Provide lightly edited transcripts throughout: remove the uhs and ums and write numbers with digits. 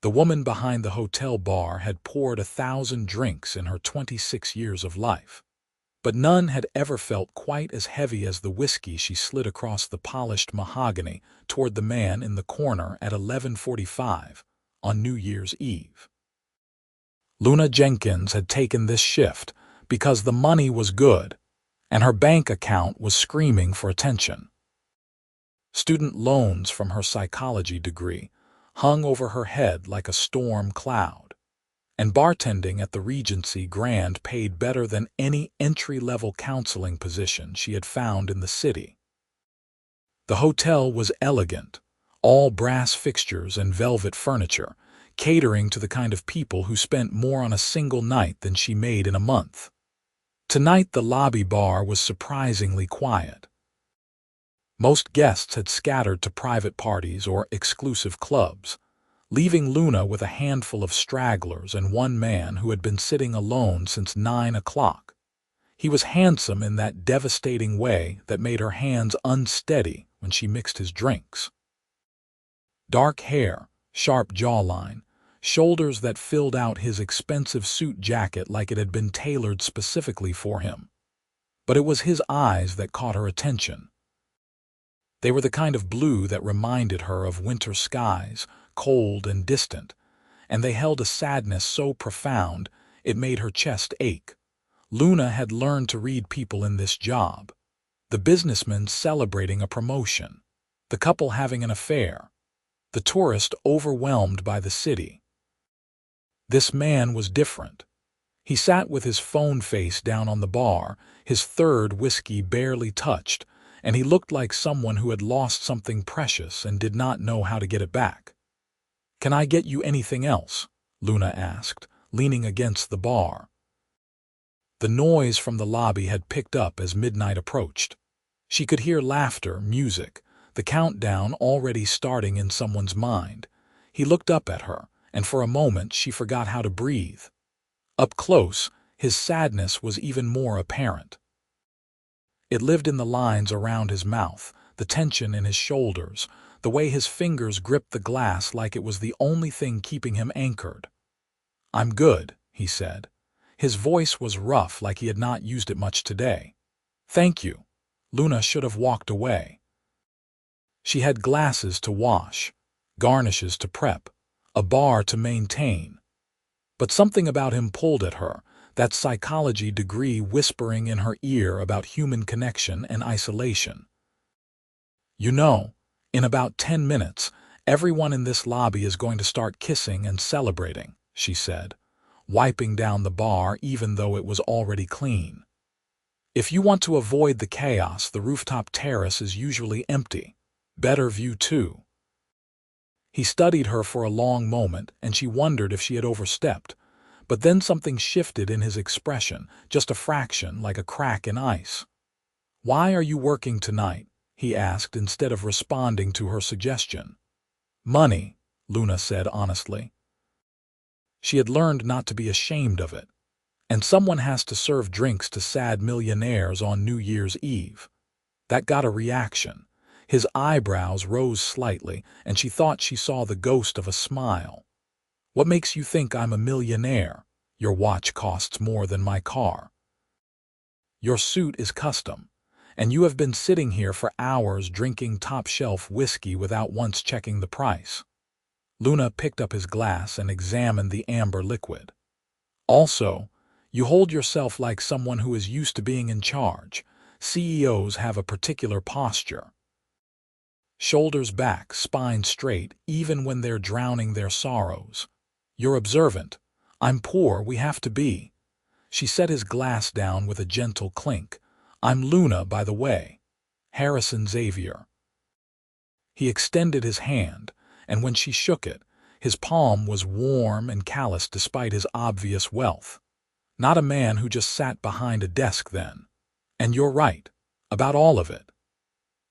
The woman behind the hotel bar had poured 1,000 drinks in her 26 years of life, but none had ever felt quite as heavy as the whiskey she slid across the polished mahogany toward the man in the corner at 11:45 on New Year's Eve. Luna Jenkins had taken this shift because the money was good and her bank account was screaming for attention. Student loans from her psychology degree hung over her head like a storm cloud, and bartending at the Regency Grand paid better than any entry-level counseling position she had found in the city. The hotel was elegant, all brass fixtures and velvet furniture, catering to the kind of people who spent more on a single night than she made in a month. Tonight the lobby bar was surprisingly quiet. Most guests had scattered to private parties or exclusive clubs, leaving Luna with a handful of stragglers and one man who had been sitting alone since 9 o'clock. He was handsome in that devastating way that made her hands unsteady when she mixed his drinks. Dark hair, sharp jawline, shoulders that filled out his expensive suit jacket like it had been tailored specifically for him. But it was his eyes that caught her attention. They were the kind of blue that reminded her of winter skies, cold and distant, and they held a sadness so profound it made her chest ache. Luna had learned to read people in this job. The businessman celebrating a promotion, the couple having an affair, the tourist overwhelmed by the city. This man was different. He sat with his phone face down on the bar, his third whiskey barely touched, and he looked like someone who had lost something precious and did not know how to get it back. "Can I get you anything else?" Luna asked, leaning against the bar. The noise from the lobby had picked up as midnight approached. She could hear laughter, music, the countdown already starting in someone's mind. He looked up at her, and for a moment she forgot how to breathe. Up close, his sadness was even more apparent. It lived in the lines around his mouth, the tension in his shoulders, the way his fingers gripped the glass like it was the only thing keeping him anchored. "I'm good," he said. His voice was rough, like he had not used it much today. "Thank you." Luna should have walked away. She had glasses to wash, garnishes to prep, a bar to maintain. But something about him pulled at her, that psychology degree whispering in her ear about human connection and isolation. "You know, in about 10 minutes, everyone in this lobby is going to start kissing and celebrating," she said, wiping down the bar even though it was already clean. "If you want to avoid the chaos, the rooftop terrace is usually empty. Better view too." He studied her for a long moment, and she wondered if she had overstepped. But then something shifted in his expression, just a fraction, like a crack in ice. "Why are you working tonight?" he asked instead of responding to her suggestion. "Money," Luna said honestly. She had learned not to be ashamed of it. And someone has to serve drinks to sad millionaires on New Year's Eve. That got a reaction. His eyebrows rose slightly, and she thought she saw the ghost of a smile. "What makes you think I'm a millionaire? Your watch costs more than my car. Your suit is custom, and you have been sitting here for hours drinking top-shelf whiskey without once checking the price." Luna picked up his glass and examined the amber liquid. "Also, you hold yourself like someone who is used to being in charge. CEOs have a particular posture. Shoulders back, spine straight, even when they're drowning their sorrows. You're observant. I'm poor, we have to be." She set his glass down with a gentle clink. "I'm Luna, by the way. Harrison Xavier." He extended his hand, and when she shook it, his palm was warm and calloused despite his obvious wealth. Not a man who just sat behind a desk then. "And you're right, about all of it.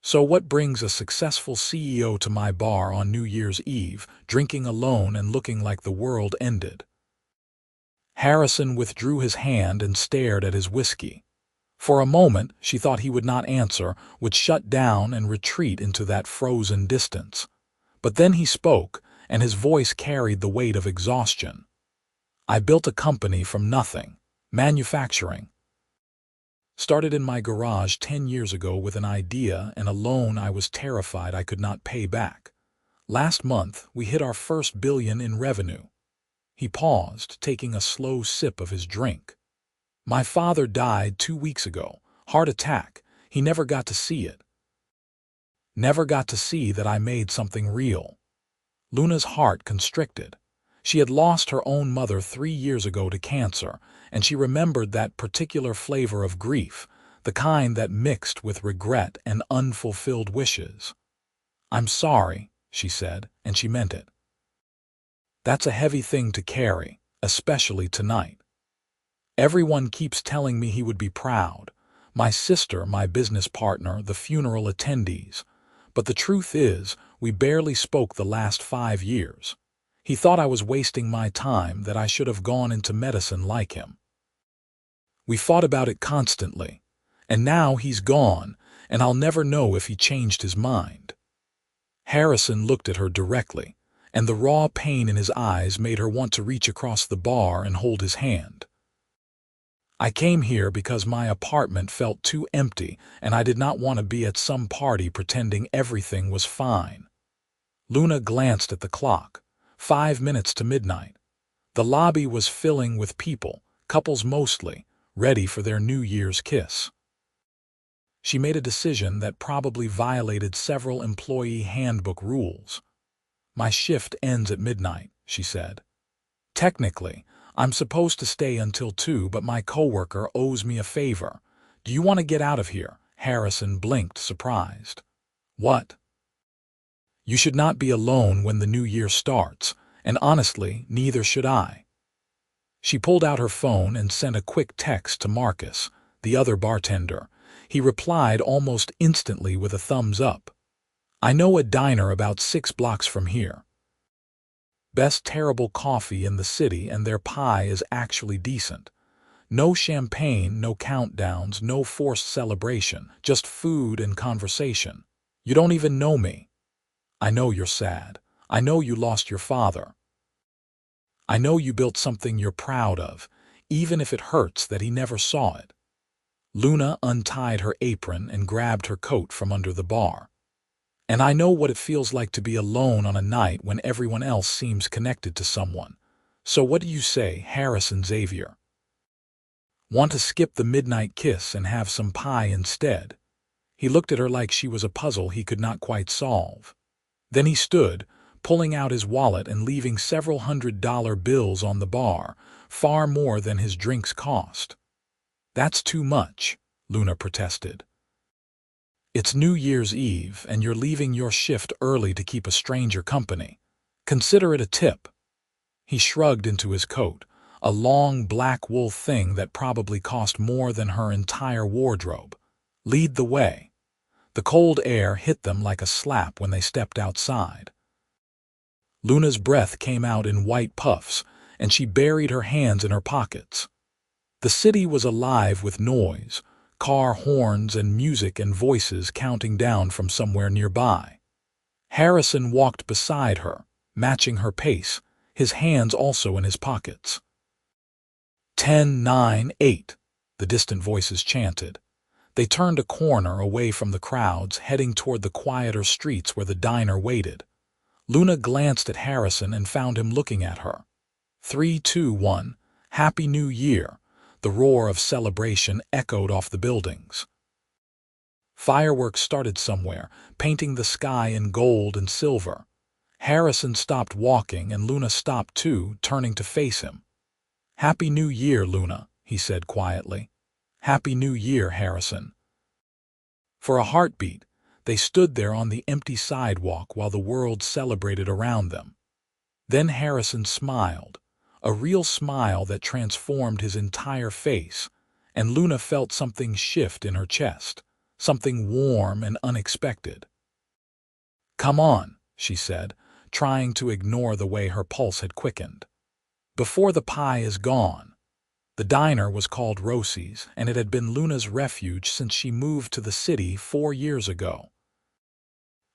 So what brings a successful CEO to my bar on New Year's Eve, drinking alone and looking like the world ended?" Harrison withdrew his hand and stared at his whiskey. For a moment, she thought he would not answer, would shut down and retreat into that frozen distance. But then he spoke, and his voice carried the weight of exhaustion. "I built a company from nothing. Manufacturing. Started in my garage 10 years ago with an idea and a loan I was terrified I could not pay back. Last month, we hit our first billion in revenue." He paused, taking a slow sip of his drink. "My father died 2 weeks ago. Heart attack. He never got to see it. Never got to see that I made something real." Luna's heart constricted. She had lost her own mother 3 years ago to cancer, and she remembered that particular flavor of grief, the kind that mixed with regret and unfulfilled wishes. "I'm sorry," she said, and she meant it. "That's a heavy thing to carry, especially tonight. Everyone keeps telling me he would be proud. My sister, my business partner, the funeral attendees. But the truth is, we barely spoke the last 5 years. He thought I was wasting my time, that I should have gone into medicine like him. We fought about it constantly. And now he's gone, and I'll never know if he changed his mind." Harrison looked at her directly, and the raw pain in his eyes made her want to reach across the bar and hold his hand. "I came here because my apartment felt too empty, and I did not want to be at some party pretending everything was fine." Luna glanced at the clock. 5 minutes to midnight. The lobby was filling with people, couples mostly, ready for their New Year's kiss. She made a decision that probably violated several employee handbook rules. "My shift ends at midnight," she said. "Technically, I'm supposed to stay until 2, but my coworker owes me a favor. Do you want to get out of here?" Harrison blinked, surprised. "What?" "You should not be alone when the new year starts, and honestly, neither should I." She pulled out her phone and sent a quick text to Marcus, the other bartender. He replied almost instantly with a thumbs up. "I know a diner about 6 blocks from here. Best terrible coffee in the city, and their pie is actually decent. No champagne, no countdowns, no forced celebration, just food and conversation. You don't even know me. I know you're sad. I know you lost your father. I know you built something you're proud of, even if it hurts that he never saw it." Luna untied her apron and grabbed her coat from under the bar. "And I know what it feels like to be alone on a night when everyone else seems connected to someone. So what do you say, Harrison Xavier? Want to skip the midnight kiss and have some pie instead?" He looked at her like she was a puzzle he could not quite solve. Then he stood, pulling out his wallet and leaving several $100 bills on the bar, far more than his drinks cost. "That's too much," Luna protested. "It's New Year's Eve, and you're leaving your shift early to keep a stranger company. Consider it a tip." He shrugged into his coat, a long black wool thing that probably cost more than her entire wardrobe. "Lead the way." The cold air hit them like a slap when they stepped outside. Luna's breath came out in white puffs, and she buried her hands in her pockets. The city was alive with noise, car horns and music and voices counting down from somewhere nearby. Harrison walked beside her, matching her pace, his hands also in his pockets. 10, 9, 8, the distant voices chanted. They turned a corner away from the crowds, heading toward the quieter streets where the diner waited. Luna glanced at Harrison and found him looking at her. 3, 2, 1, Happy New Year, the roar of celebration echoed off the buildings. Fireworks started somewhere, painting the sky in gold and silver. Harrison stopped walking and Luna stopped too, turning to face him. "Happy New Year, Luna," he said quietly. "Happy New Year, Harrison." For a heartbeat, they stood there on the empty sidewalk while the world celebrated around them. Then Harrison smiled, a real smile that transformed his entire face, and Luna felt something shift in her chest, something warm and unexpected. "Come on," she said, trying to ignore the way her pulse had quickened. "Before the pie is gone." The diner was called Rosie's, and it had been Luna's refuge since she moved to the city 4 years ago.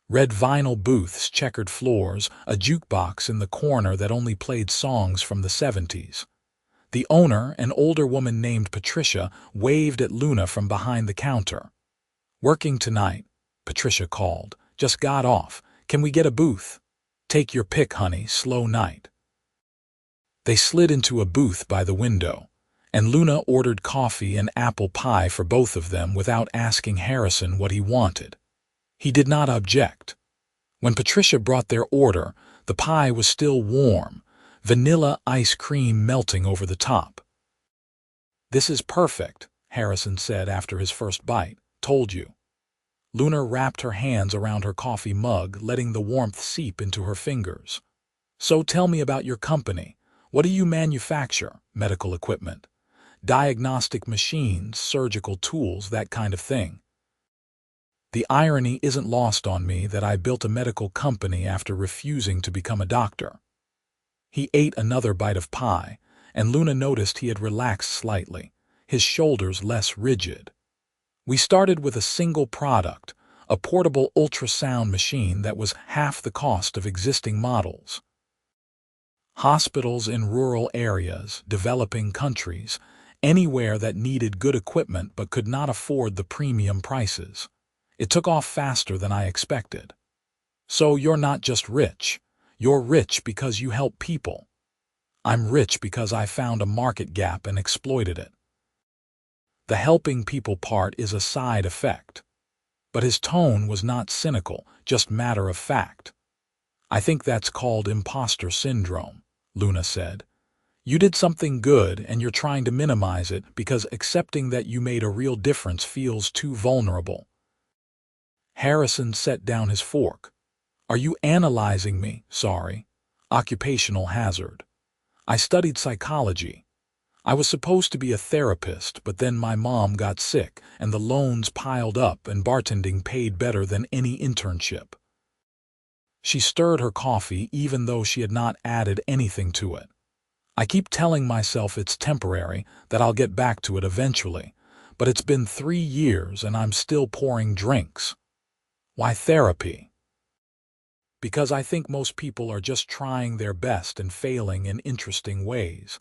Red vinyl booths, checkered floors, a jukebox in the corner that only played songs from the 70s. The owner, an older woman named Patricia, waved at Luna from behind the counter. "Working tonight," Patricia called. "Just got off. Can we get a booth?" "Take your pick, honey. Slow night." They slid into a booth by the window, and Luna ordered coffee and apple pie for both of them without asking Harrison what he wanted. He did not object. When Patricia brought their order, the pie was still warm, vanilla ice cream melting over the top. "This is perfect," Harrison said after his first bite. "Told you." Luna wrapped her hands around her coffee mug, letting the warmth seep into her fingers. "So tell me about your company. What do you manufacture? Medical equipment? Diagnostic machines, surgical tools, that kind of thing?" The irony isn't lost on me that I built a medical company after refusing to become a doctor. He ate another bite of pie, and Luna noticed he had relaxed slightly, his shoulders less rigid. "We started with a single product, a portable ultrasound machine that was half the cost of existing models. Hospitals in rural areas, developing countries, anywhere that needed good equipment but could not afford the premium prices. It took off faster than I expected." "So you're not just rich. You're rich because you help people." "I'm rich because I found a market gap and exploited it." The helping people part is a side effect. But his tone was not cynical, just matter of fact. "I think that's called imposter syndrome," Luna said. "You did something good and you're trying to minimize it because accepting that you made a real difference feels too vulnerable." Harrison set down his fork. "Are you analyzing me? Sorry. Occupational hazard. I studied psychology. I was supposed to be a therapist, but then my mom got sick and the loans piled up and bartending paid better than any internship." She stirred her coffee even though she had not added anything to it. "I keep telling myself it's temporary, that I'll get back to it eventually, but it's been 3 years and I'm still pouring drinks." "Why therapy?" "Because I think most people are just trying their best and failing in interesting ways.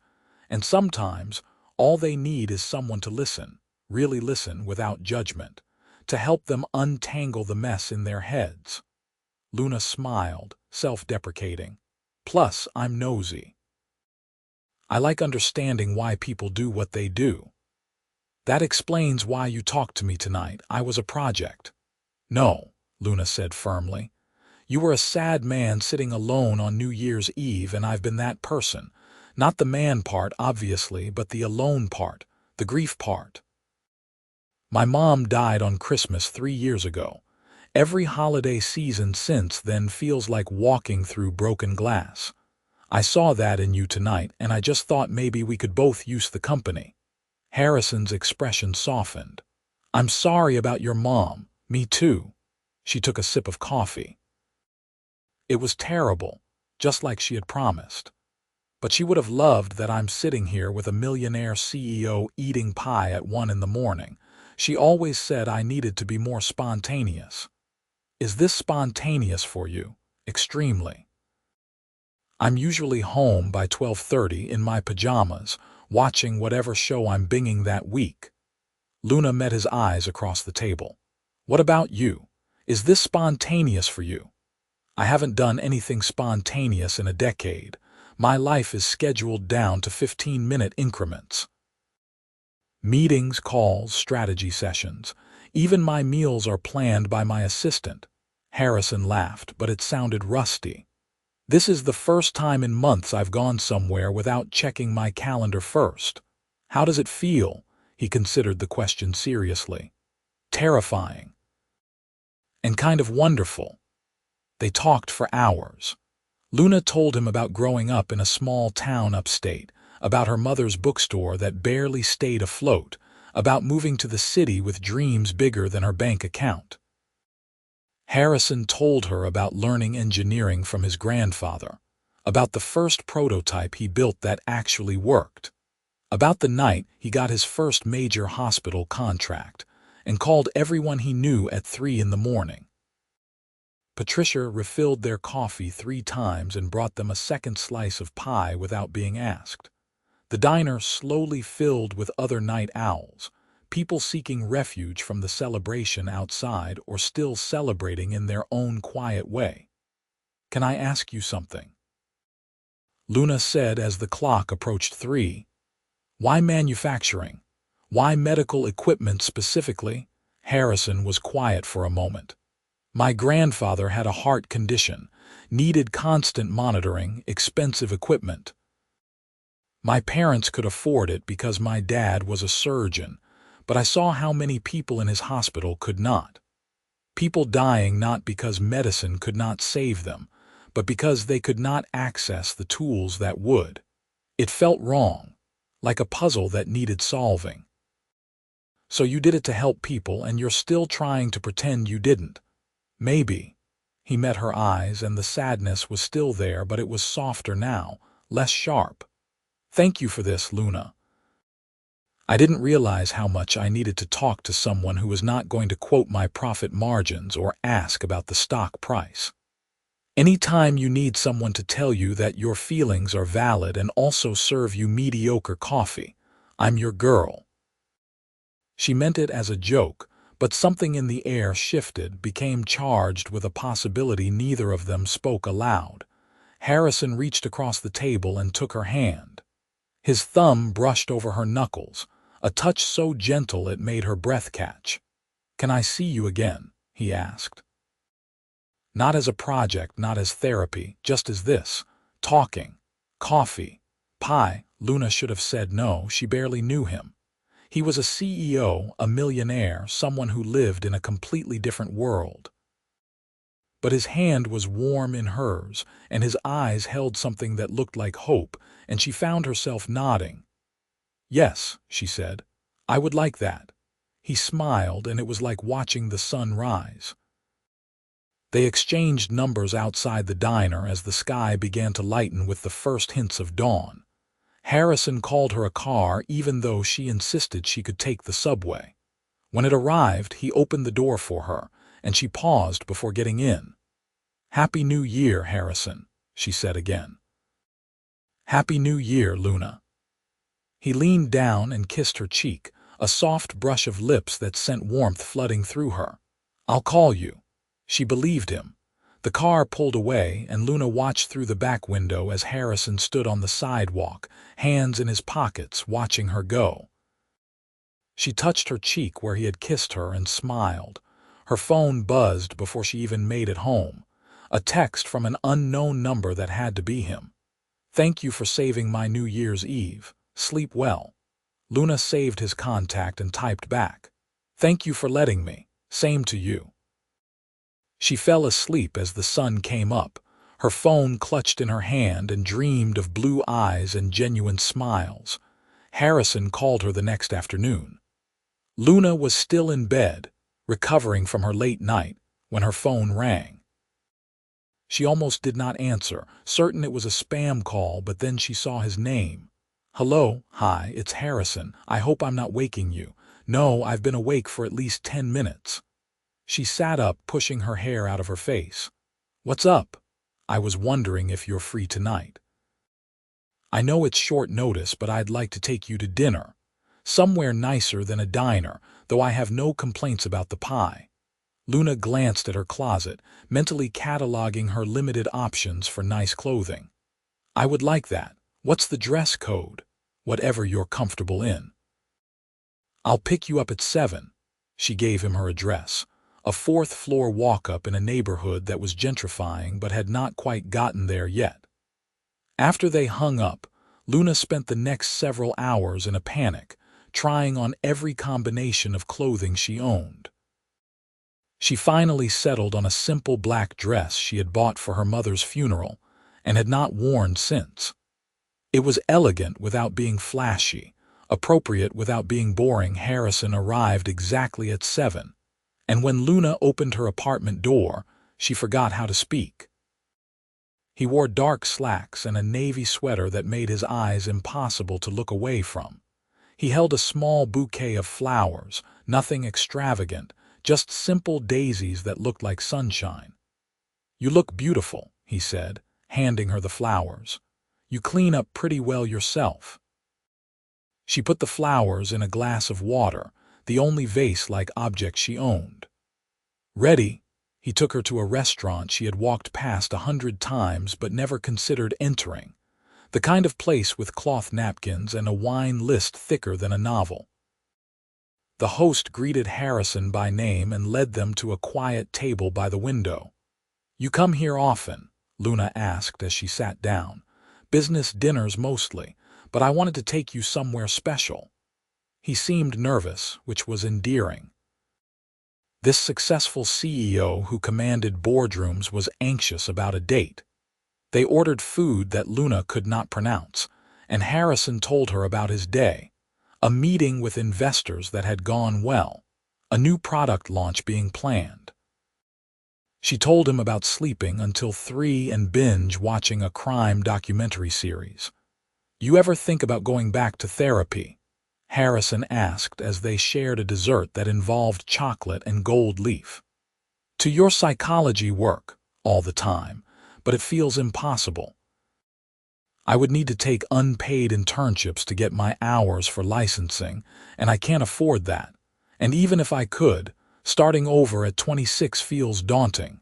And sometimes, all they need is someone to listen, really listen without judgment, to help them untangle the mess in their heads." Luna smiled, self-deprecating. "Plus, I'm nosy. I like understanding why people do what they do." "That explains why you talked to me tonight. I was a project." "No," Luna said firmly. "You were a sad man sitting alone on New Year's Eve, and I've been that person. Not the man part, obviously, but the alone part, the grief part. My mom died on Christmas 3 years ago. Every holiday season since then feels like walking through broken glass. I saw that in you tonight, and I just thought maybe we could both use the company." Harrison's expression softened. "I'm sorry about your mom. Me too." She took a sip of coffee. "It was terrible, just like she had promised. But she would have loved that I'm sitting here with a millionaire CEO eating pie at 1 in the morning. She always said I needed to be more spontaneous." "Is this spontaneous for you?" "Extremely. I'm usually home by 12:30 in my pajamas, watching whatever show I'm binging that week." Luna met his eyes across the table. "What about you? Is this spontaneous for you?" "I haven't done anything spontaneous in a decade. My life is scheduled down to 15-minute increments. Meetings, calls, strategy sessions. Even my meals are planned by my assistant." Harrison laughed, but it sounded rusty. "This is the first time in months I've gone somewhere without checking my calendar first." "How does it feel?" He considered the question seriously. "Terrifying. And kind of wonderful." They talked for hours. Luna told him about growing up in a small town upstate, about her mother's bookstore that barely stayed afloat, about moving to the city with dreams bigger than her bank account. Harrison told her about learning engineering from his grandfather, about the first prototype he built that actually worked, about the night he got his first major hospital contract and called everyone he knew at 3 in the morning. Patricia refilled their coffee 3 times and brought them a second slice of pie without being asked. The diner slowly filled with other night owls, people seeking refuge from the celebration outside or still celebrating in their own quiet way. "Can I ask you something?" Luna said as the clock approached 3. "Why manufacturing? Why medical equipment specifically?" Harrison was quiet for a moment. "My grandfather had a heart condition, needed constant monitoring, expensive equipment. My parents could afford it because my dad was a surgeon, but I saw how many people in his hospital could not. People dying not because medicine could not save them, but because they could not access the tools that would. It felt wrong, like a puzzle that needed solving. So you did it to help people and you're still trying to pretend you didn't." "Maybe." He met her eyes and the sadness was still there, but it was softer now, less sharp. "Thank you for this, Luna. I didn't realize how much I needed to talk to someone who was not going to quote my profit margins or ask about the stock price. Anytime you need someone to tell you that your feelings are valid and also serve you mediocre coffee, I'm your girl." She meant it as a joke, but something in the air shifted, became charged with a possibility neither of them spoke aloud. Harrison reached across the table and took her hand. His thumb brushed over her knuckles, a touch so gentle it made her breath catch. "Can I see you again?" he asked. "Not as a project, not as therapy, just as this. Talking. Coffee. Pie." Luna should have said no, she barely knew him. He was a CEO, a millionaire, someone who lived in a completely different world. But his hand was warm in hers, and his eyes held something that looked like hope, and she found herself nodding. "Yes," she said, "I would like that." He smiled, and it was like watching the sun rise. They exchanged numbers outside the diner as the sky began to lighten with the first hints of dawn. Harrison called her a car even though she insisted she could take the subway. When it arrived, he opened the door for her, and she paused before getting in. "Happy New Year, Harrison," she said again. "Happy New Year, Luna." He leaned down and kissed her cheek, a soft brush of lips that sent warmth flooding through her. "I'll call you." She believed him. The car pulled away, and Luna watched through the back window as Harrison stood on the sidewalk, hands in his pockets, watching her go. She touched her cheek where he had kissed her and smiled. Her phone buzzed before she even made it home. A text from an unknown number that had to be him. "Thank you for saving my New Year's Eve. Sleep well." Luna saved his contact and typed back, "Thank you for letting me. Same to you." She fell asleep as the sun came up, her phone clutched in her hand, and dreamed of blue eyes and genuine smiles. Harrison called her the next afternoon. Luna was still in bed, recovering from her late night, when her phone rang. She almost did not answer, certain it was a spam call, but then she saw his name. "Hello, hi, it's Harrison. I hope I'm not waking you." "No, I've been awake for at least 10 minutes. She sat up, pushing her hair out of her face. "What's up?" "I was wondering if you're free tonight. I know it's short notice, but I'd like to take you to dinner. Somewhere nicer than a diner, though I have no complaints about the pie." Luna glanced at her closet, mentally cataloging her limited options for nice clothing. "I would like that. What's the dress code?" "Whatever you're comfortable in." "I'll pick you up at 7. She gave him her address. A 4th-floor walk-up in a neighborhood that was gentrifying but had not quite gotten there yet. After they hung up, Luna spent the next several hours in a panic, trying on every combination of clothing she owned. She finally settled on a simple black dress she had bought for her mother's funeral and had not worn since. It was elegant without being flashy, appropriate without being boring. Harrison arrived exactly at 7, and when Luna opened her apartment door, she forgot how to speak. He wore dark slacks and a navy sweater that made his eyes impossible to look away from. He held a small bouquet of flowers, nothing extravagant, just simple daisies that looked like sunshine. "You look beautiful," he said, handing her the flowers. "You clean up pretty well yourself." She put the flowers in a glass of water, the only vase-like object she owned. Ready, he took her to a restaurant she had walked past 100 times but never considered entering, the kind of place with cloth napkins and a wine list thicker than a novel. The host greeted Harrison by name and led them to a quiet table by the window. "You come here often?" Luna asked as she sat down. "Business dinners mostly, but I wanted to take you somewhere special." He seemed nervous, which was endearing. This successful CEO who commanded boardrooms was anxious about a date. They ordered food that Luna could not pronounce, and Harrison told her about his day, a meeting with investors that had gone well, a new product launch being planned. She told him about sleeping until 3 and binge watching a crime documentary series. "You ever think about going back to therapy?" Harrison asked as they shared a dessert that involved chocolate and gold leaf. "To your psychology work, all the time, but it feels impossible. I would need to take unpaid internships to get my hours for licensing, and I can't afford that. And even if I could, starting over at 26 feels daunting."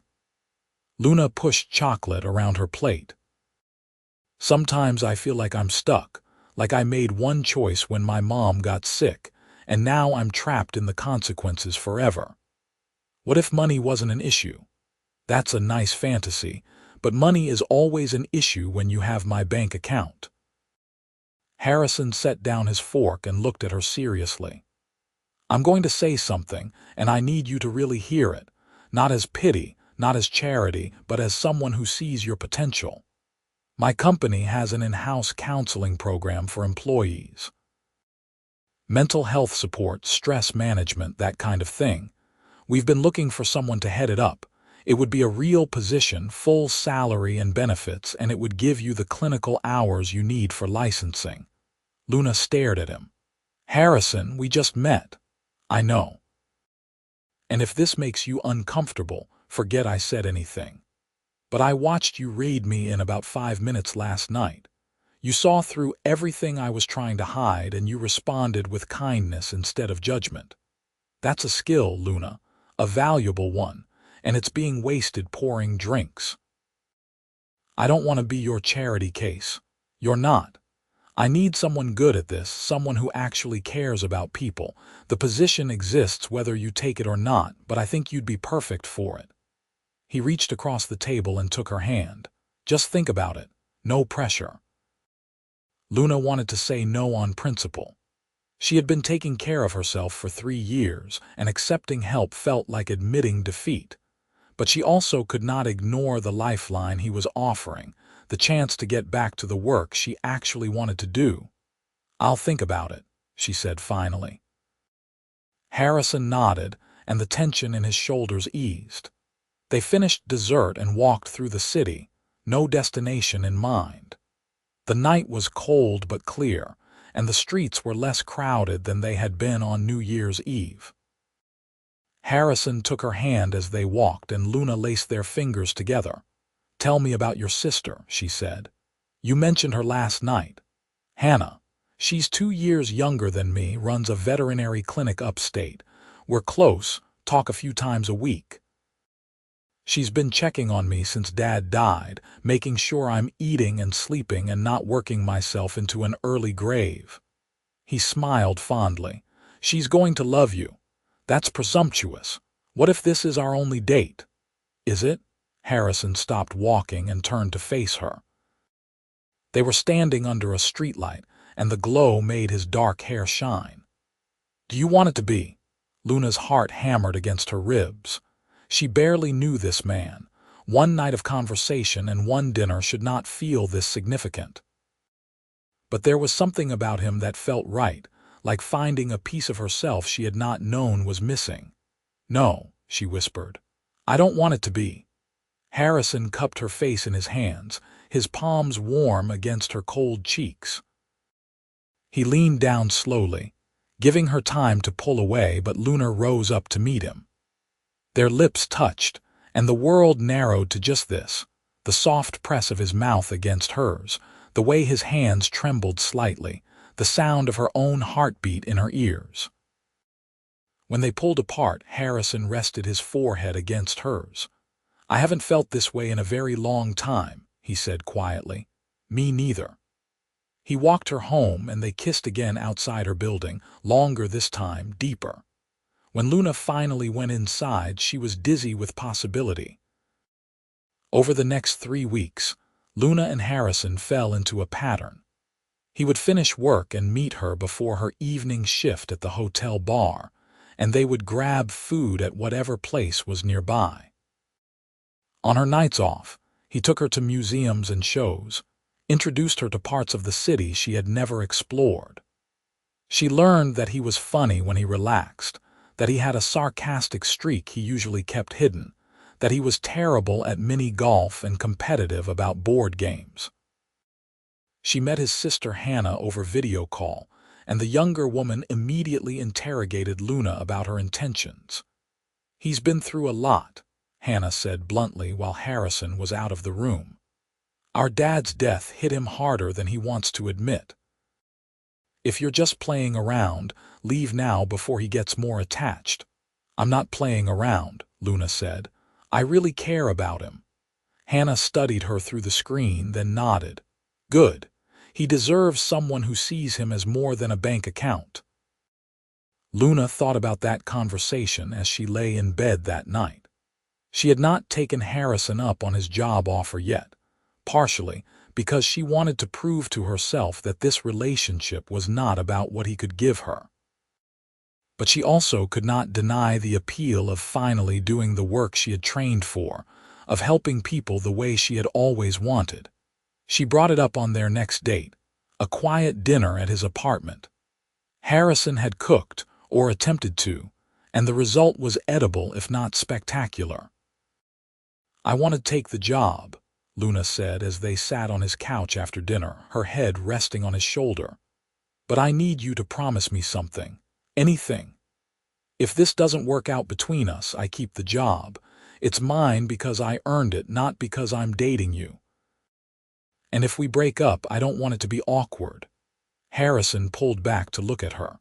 Luna pushed chocolate around her plate. "Sometimes I feel like I'm stuck, like I made one choice when my mom got sick, and now I'm trapped in the consequences forever. What if money wasn't an issue? That's a nice fantasy, but money is always an issue when you have my bank account." Harrison set down his fork and looked at her seriously. "I'm going to say something, and I need you to really hear it, not as pity, not as charity, but as someone who sees your potential. My company has an in-house counseling program for employees. Mental health support, stress management, that kind of thing. We've been looking for someone to head it up. It would be a real position, full salary and benefits, and it would give you the clinical hours you need for licensing." Luna stared at him. "Harrison, we just met." "I know. And if this makes you uncomfortable, forget I said anything. But I watched you raid me in about 5 minutes last night. You saw through everything I was trying to hide, and you responded with kindness instead of judgment. That's a skill, Luna, a valuable one, and it's being wasted pouring drinks. I don't want to be your charity case. You're not. I need someone good at this, someone who actually cares about people. The position exists whether you take it or not, but I think you'd be perfect for it." He reached across the table and took her hand. "Just think about it. No pressure." Luna wanted to say no on principle. She had been taking care of herself for 3 years, and accepting help felt like admitting defeat. But she also could not ignore the lifeline he was offering, the chance to get back to the work she actually wanted to do. "I'll think about it," she said finally. Harrison nodded, and the tension in his shoulders eased. They finished dessert and walked through the city, no destination in mind. The night was cold but clear, and the streets were less crowded than they had been on New Year's Eve. Harrison took her hand as they walked, and Luna laced their fingers together. "Tell me about your sister," she said. "You mentioned her last night. Hannah. She's 2 years younger than me, runs a veterinary clinic upstate. We're close, talk a few times a week. She's been checking on me since Dad died, making sure I'm eating and sleeping and not working myself into an early grave." He smiled fondly. "She's going to love you. That's presumptuous. What if this is our only date?" "Is it?" Harrison stopped walking and turned to face her. They were standing under a streetlight, and the glow made his dark hair shine. "Do you want it to be?" Luna's heart hammered against her ribs. She barely knew this man. One night of conversation and one dinner should not feel this significant. But there was something about him that felt right, like finding a piece of herself she had not known was missing. "No," she whispered. "I don't want it to be." Harrison cupped her face in his hands, his palms warm against her cold cheeks. He leaned down slowly, giving her time to pull away, but Luna rose up to meet him. Their lips touched, And the world narrowed to just this, the soft press of his mouth against hers, the way his hands trembled slightly, the sound of her own heartbeat in her ears. When they pulled apart, Harrison rested his forehead against hers. "I haven't felt this way in a very long time," he said quietly. "Me neither." He walked her home and they kissed again outside her building, longer this time, deeper. When Luna finally went inside, she was dizzy with possibility. Over the next 3 weeks, Luna and Harrison fell into a pattern. He would finish work and meet her before her evening shift at the hotel bar, and they would grab food at whatever place was nearby. On her nights off, he took her to museums and shows, introduced her to parts of the city she had never explored. She learned that he was funny when he relaxed, that he had a sarcastic streak he usually kept hidden, that he was terrible at mini-golf and competitive about board games. She met his sister Hannah over video call, and the younger woman immediately interrogated Luna about her intentions. "He's been through a lot," Hannah said bluntly while Harrison was out of the room. "Our dad's death hit him harder than he wants to admit. If you're just playing around, leave now before he gets more attached." "I'm not playing around," Luna said. "I really care about him." Hannah studied her through the screen, then nodded. "Good. He deserves someone who sees him as more than a bank account." Luna thought about that conversation as she lay in bed that night. She had not taken Harrison up on his job offer yet, partially because she wanted to prove to herself that this relationship was not about what he could give her. But she also could not deny the appeal of finally doing the work she had trained for, of helping people the way she had always wanted. She brought it up on their next date, a quiet dinner at his apartment. Harrison had cooked, or attempted to, and the result was edible if not spectacular. "I want to take the job," Luna said as they sat on his couch after dinner, her head resting on his shoulder. "But I need you to promise me something. Anything. If this doesn't work out between us, I keep the job. It's mine because I earned it, not because I'm dating you. And if we break up, I don't want it to be awkward." Harrison pulled back to look at her.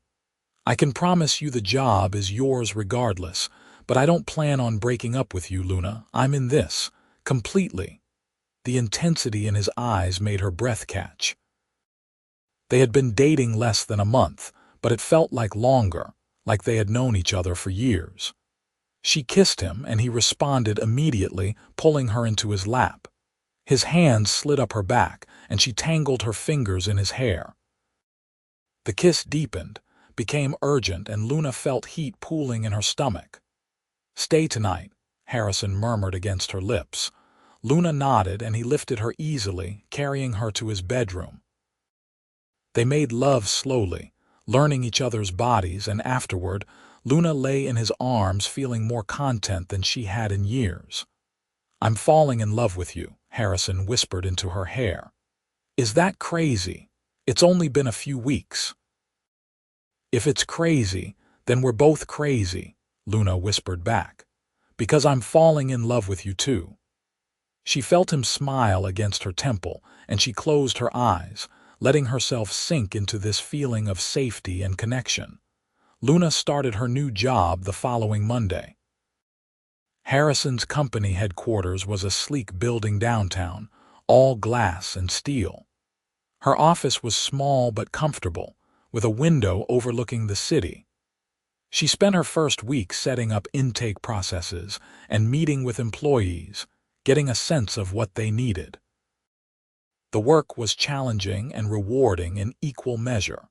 "I can promise you the job is yours regardless, but I don't plan on breaking up with you, Luna. I'm in this, completely." The intensity in his eyes made her breath catch. They had been dating less than a month, but it felt like longer, like they had known each other for years. She kissed him, and he responded immediately, pulling her into his lap. His hands slid up her back, and she tangled her fingers in his hair. The kiss deepened, became urgent, and Luna felt heat pooling in her stomach. "Stay tonight," Harrison murmured against her lips. Luna nodded, and he lifted her easily, carrying her to his bedroom. They made love slowly, learning each other's bodies, and afterward, Luna lay in his arms feeling more content than she had in years. "I'm falling in love with you," Harrison whispered into her hair. "Is that crazy? It's only been a few weeks." "If it's crazy, then we're both crazy," Luna whispered back. "Because I'm falling in love with you too." She felt him smile against her temple, and she closed her eyes, letting herself sink into this feeling of safety and connection. Luna started her new job the following Monday. Harrison's company headquarters was a sleek building downtown, all glass and steel. Her office was small but comfortable, with a window overlooking the city. She spent her first week setting up intake processes and meeting with employees, getting a sense of what they needed. The work was challenging and rewarding in equal measure.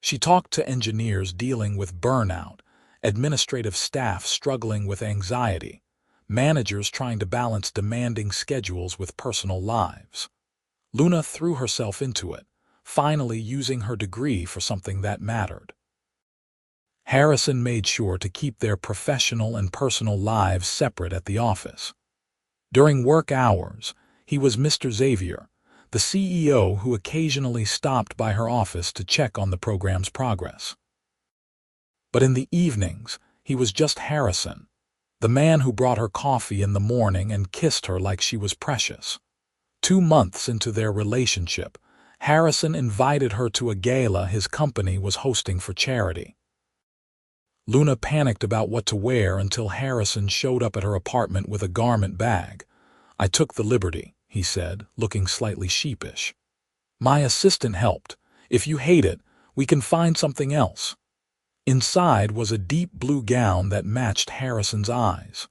She talked to engineers dealing with burnout, administrative staff struggling with anxiety, managers trying to balance demanding schedules with personal lives. Luna threw herself into it, finally using her degree for something that mattered. Harrison made sure to keep their professional and personal lives separate at the office. During work hours, he was Mr. Xavier, the CEO who occasionally stopped by her office to check on the program's progress. But in the evenings, he was just Harrison, The man who brought her coffee in the morning and kissed her like she was precious. 2 months into their relationship, Harrison invited her to a gala his company was hosting for charity. Luna panicked about what to wear until Harrison showed up at her apartment with a garment bag. "I took the liberty," he said, looking slightly sheepish. "My assistant helped. If you hate it, we can find something else." Inside was a deep blue gown that matched Harrison's eyes.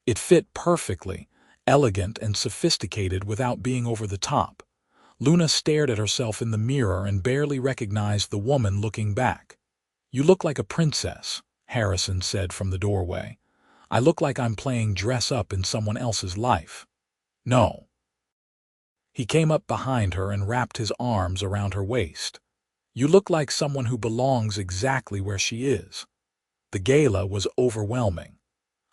It fit perfectly, elegant and sophisticated without being over the top. Luna stared at herself in the mirror and barely recognized the woman looking back. "You look like a princess," Harrison said from the doorway. "I look like I'm playing dress-up in someone else's life." "No." He came up behind her and wrapped his arms around her waist. "You look like someone who belongs exactly where she is." The gala was overwhelming.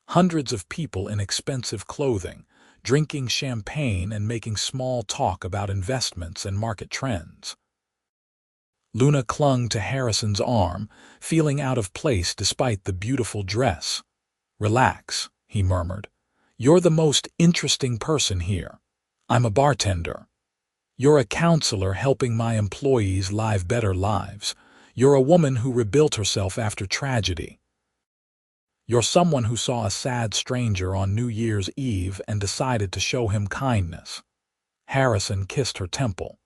Hundreds of people in expensive clothing, drinking champagne and making small talk about investments and market trends. Luna clung to Harrison's arm, feeling out of place despite the beautiful dress. "Relax," he murmured. "You're the most interesting person here. I'm a bartender. You're a counselor helping my employees live better lives. You're a woman who rebuilt herself after tragedy. You're someone who saw a sad stranger on New Year's Eve and decided to show him kindness." Harrison kissed her temple.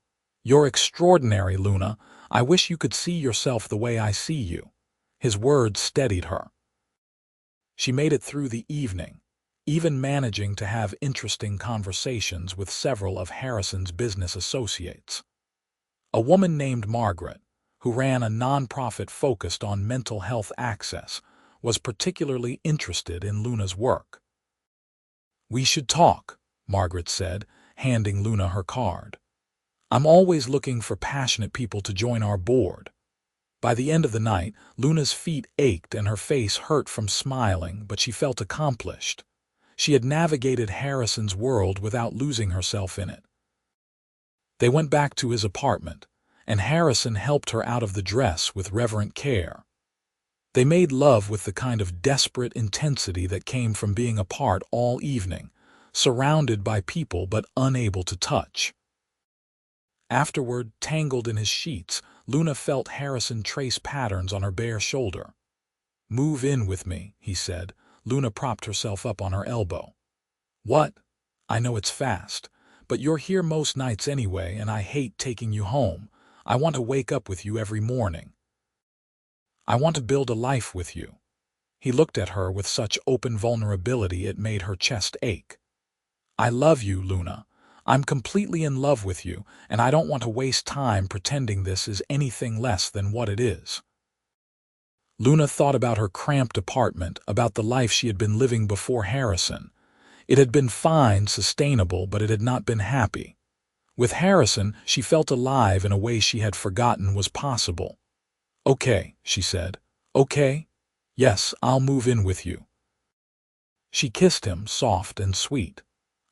"You're extraordinary, Luna. I wish you could see yourself the way I see you." His words steadied her. She made it through the evening, even managing to have interesting conversations with several of Harrison's business associates. A woman named Margaret, who ran a nonprofit focused on mental health access, was particularly interested in Luna's work. "We should talk," Margaret said, handing Luna her card. "I'm always looking for passionate people to join our board." By the end of the night, Luna's feet ached and her face hurt from smiling, but she felt accomplished. She had navigated Harrison's world without losing herself in it. They went back to his apartment, and Harrison helped her out of the dress with reverent care. They made love with the kind of desperate intensity that came from being apart all evening, surrounded by people but unable to touch. Afterward, tangled in his sheets, Luna felt Harrison trace patterns on her bare shoulder. "Move in with me," he said. Luna propped herself up on her elbow. "What? I know it's fast, but you're here most nights anyway, and I hate taking you home. I want to wake up with you every morning. I want to build a life with you." He looked at her with such open vulnerability it made her chest ache. "I love you, Luna. I'm completely in love with you, and I don't want to waste time pretending this is anything less than what it is." Luna thought about her cramped apartment, about the life she had been living before Harrison. It had been fine, sustainable, but it had not been happy. With Harrison, she felt alive in a way she had forgotten was possible. "Okay," she said. "Okay? Yes, I'll move in with you." She kissed him, soft and sweet.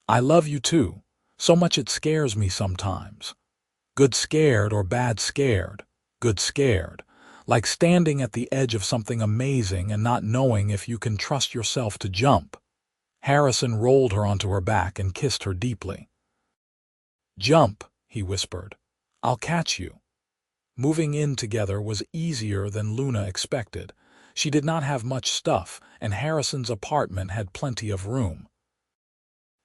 "I love you too. So much it scares me sometimes. Good scared or bad scared. Good scared. Like standing at the edge of something amazing and not knowing if you can trust yourself to jump." Harrison rolled her onto her back and kissed her deeply. "Jump," he whispered. "I'll catch you." Moving in together was easier than Luna expected. She did not have much stuff, and Harrison's apartment had plenty of room.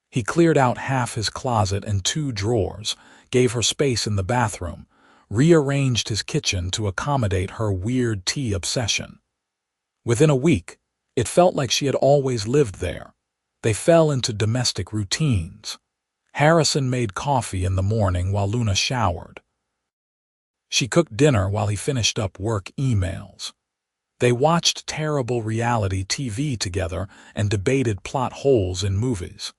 He cleared out half his closet and 2 drawers, gave her space in the bathroom, rearranged his kitchen to accommodate her weird tea obsession. Within a week, it felt like she had always lived there. They fell into domestic routines. Harrison made coffee in the morning while Luna showered. She cooked dinner while he finished up work emails. They watched terrible reality TV together and debated plot holes in movies.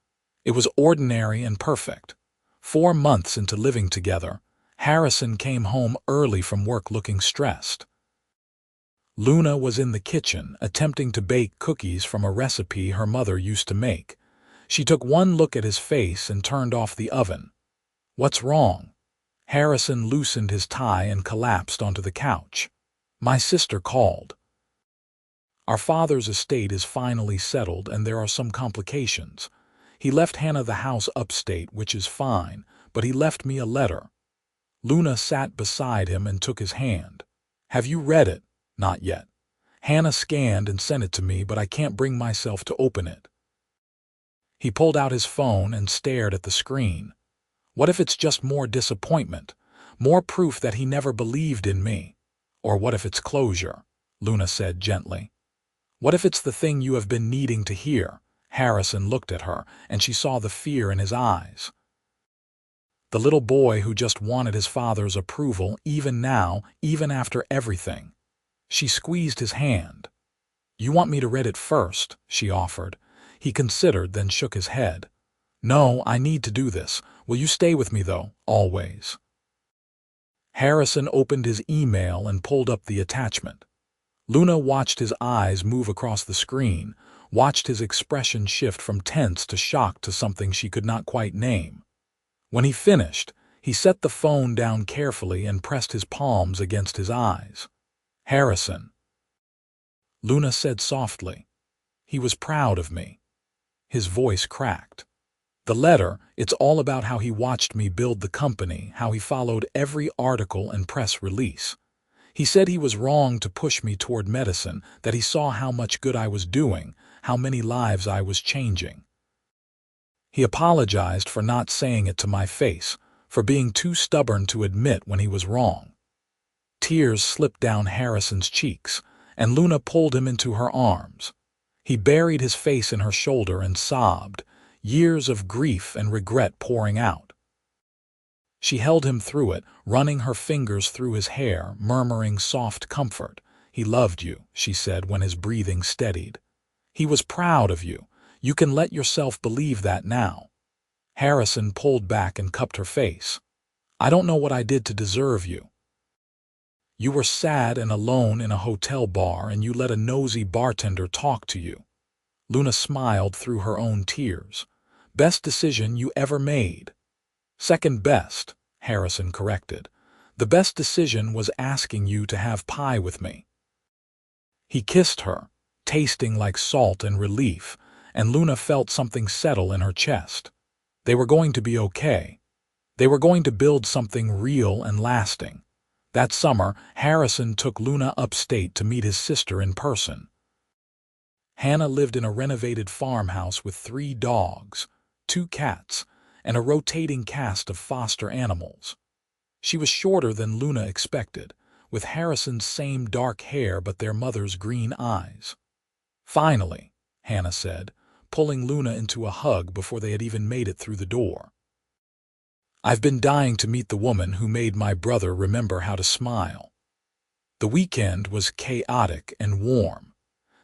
It was ordinary and perfect. 4 months into living together, Harrison came home early from work looking stressed. Luna was in the kitchen, attempting to bake cookies from a recipe her mother used to make. She took one look at his face and turned off the oven. "What's wrong?" Harrison loosened his tie and collapsed onto the couch. "My sister called." Our father's estate is finally settled and there are some complications. He left Hannah the house upstate, which is fine, but he left me a letter. Luna sat beside him and took his hand. Have you read it? Not yet. Hannah scanned and sent it to me, but I can't bring myself to open it. He pulled out his phone and stared at the screen. What if it's just more disappointment? More proof that he never believed in me? Or what if it's closure? Luna said gently. What if it's the thing you have been needing to hear? Harrison looked at her, and she saw the fear in his eyes. The little boy who just wanted his father's approval, even now, even after everything. She squeezed his hand. You want me to read it first, she offered. He considered, then shook his head. No, I need to do this. Will you stay with me, though, always? Harrison opened his email and pulled up the attachment. Luna watched his eyes move across the screen, watched his expression shift from tense to shocked to something she could not quite name. When he finished, he set the phone down carefully and pressed his palms against his eyes. Harrison, Luna said softly. He was proud of me. His voice cracked. The letter, it's all about how he watched me build the company, how he followed every article and press release. He said he was wrong to push me toward medicine, that he saw how much good I was doing, how many lives I was changing. He apologized for not saying it to my face, for being too stubborn to admit when he was wrong. Tears slipped down Harrison's cheeks, and Luna pulled him into her arms. He buried his face in her shoulder and sobbed, years of grief and regret pouring out. She held him through it, running her fingers through his hair, murmuring soft comfort. He loved you, she said when his breathing steadied. He was proud of you. You can let yourself believe that now. Harrison pulled back and cupped her face. I don't know what I did to deserve you. You were sad and alone in a hotel bar and you let a nosy bartender talk to you. Luna smiled through her own tears. Best decision you ever made. Second best, Harrison corrected. The best decision was asking you to have pie with me. He kissed her, tasting like salt and relief, and Luna felt something settle in her chest. They were going to be okay. They were going to build something real and lasting. That summer, Harrison took Luna upstate to meet his sister in person. Hannah lived in a renovated farmhouse with 3 dogs, 2 cats, and a rotating cast of foster animals. She was shorter than Luna expected, with Harrison's same dark hair but their mother's green eyes. Finally, Hannah said, pulling Luna into a hug before they had even made it through the door. I've been dying to meet the woman who made my brother remember how to smile. The weekend was chaotic and warm.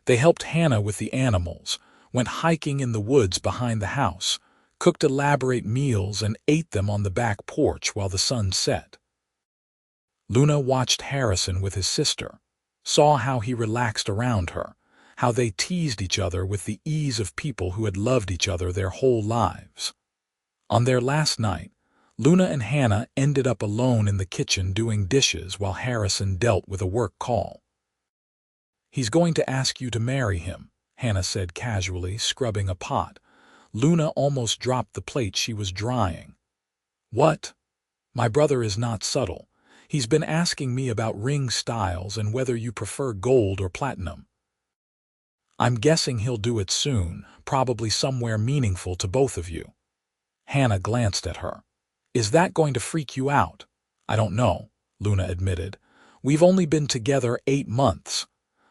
They helped Hannah with the animals, went hiking in the woods behind the house, cooked elaborate meals and ate them on the back porch while the sun set. Luna watched Harrison with his sister, saw how he relaxed around her, how they teased each other with the ease of people who had loved each other their whole lives. On their last night, Luna and Hannah ended up alone in the kitchen doing dishes while Harrison dealt with a work call. He's going to ask you to marry him, Hannah said casually, scrubbing a pot. Luna almost dropped the plate she was drying. What? My brother is not subtle. He's been asking me about ring styles and whether you prefer gold or platinum. I'm guessing he'll do it soon, probably somewhere meaningful to both of you. Hannah glanced at her. Is that going to freak you out? I don't know, Luna admitted. We've only been together 8 months.